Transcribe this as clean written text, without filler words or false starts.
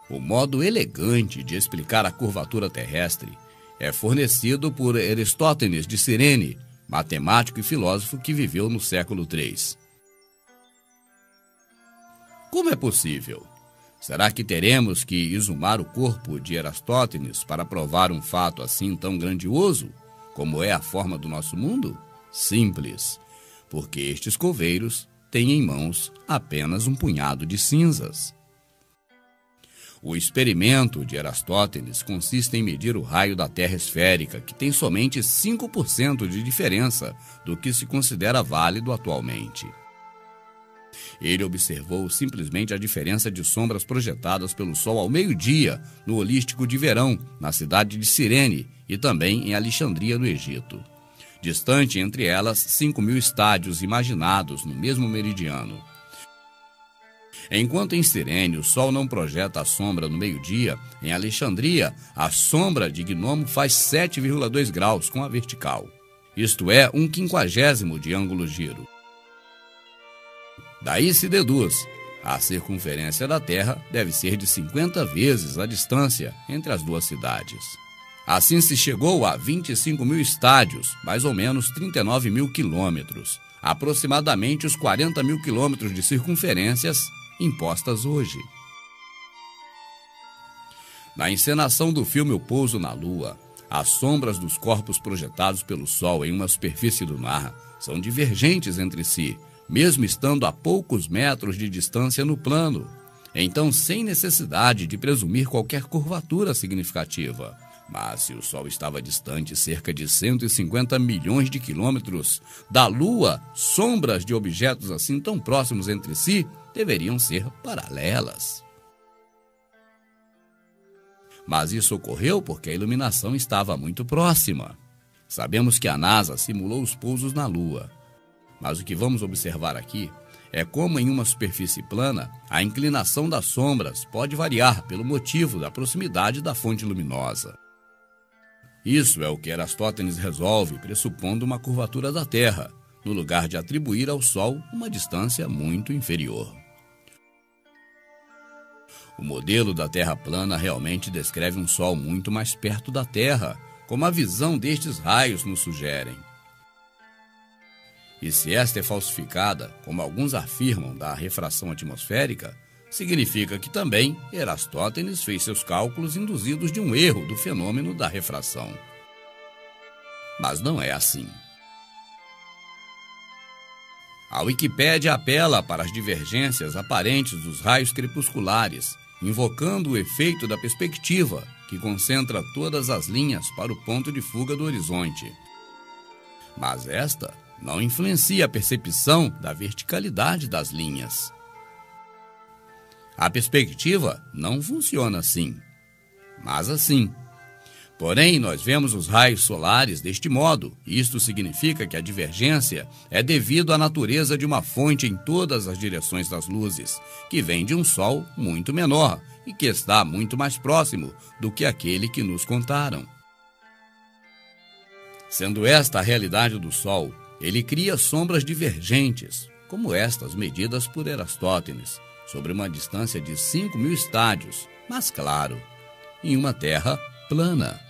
O modo elegante de explicar a curvatura terrestre é fornecido por Aristótenes de Cirene, matemático e filósofo que viveu no século III. Como é possível? Será que teremos que exumar o corpo de Aristótenes para provar um fato assim tão grandioso, como é a forma do nosso mundo? Simples, porque estes coveiros têm em mãos apenas um punhado de cinzas. O experimento de Aristótenes consiste em medir o raio da Terra esférica, que tem somente 5% de diferença do que se considera válido atualmente. Ele observou simplesmente a diferença de sombras projetadas pelo Sol ao meio-dia no Holístico de Verão, na cidade de Cirene, e também em Alexandria, no Egito. Distante entre elas 5.000 estádios imaginados no mesmo meridiano. Enquanto em Cirene o Sol não projeta a sombra no meio-dia, em Alexandria a sombra de Gnomo faz 7,2 graus com a vertical. Isto é, 1/50 de ângulo-giro. Daí se deduz, a circunferência da Terra deve ser de 50 vezes a distância entre as duas cidades. Assim se chegou a 25.000 estádios, mais ou menos 39.000 quilômetros, aproximadamente os 40.000 quilômetros de circunferências impostas hoje. Na encenação do filme O Pouso na Lua, as sombras dos corpos projetados pelo Sol em uma superfície lunar são divergentes entre si, mesmo estando a poucos metros de distância no plano, então sem necessidade de presumir qualquer curvatura significativa. Mas se o Sol estava distante cerca de 150 milhões de quilômetros da Lua, sombras de objetos assim tão próximos entre si deveriam ser paralelas. Mas isso ocorreu porque a iluminação estava muito próxima. Sabemos que a NASA simulou os pousos na Lua. Mas o que vamos observar aqui é como em uma superfície plana, a inclinação das sombras pode variar pelo motivo da proximidade da fonte luminosa. Isso é o que Aristótenes resolve pressupondo uma curvatura da Terra, no lugar de atribuir ao Sol uma distância muito inferior. O modelo da Terra plana realmente descreve um Sol muito mais perto da Terra, como a visão destes raios nos sugerem. E se esta é falsificada, como alguns afirmam da refração atmosférica, significa que também Aristótenes fez seus cálculos induzidos de um erro do fenômeno da refração. Mas não é assim. A Wikipédia apela para as divergências aparentes dos raios crepusculares, invocando o efeito da perspectiva, que concentra todas as linhas para o ponto de fuga do horizonte. Mas esta não influencia a percepção da verticalidade das linhas. A perspectiva não funciona assim, mas assim. Porém, nós vemos os raios solares deste modo. Isto significa que a divergência é devido à natureza de uma fonte em todas as direções das luzes, que vem de um Sol muito menor e que está muito mais próximo do que aquele que nos contaram. Sendo esta a realidade do Sol, ele cria sombras divergentes, como estas medidas por Aristótenes, sobre uma distância de 5.000 estádios, mas claro, em uma Terra plana.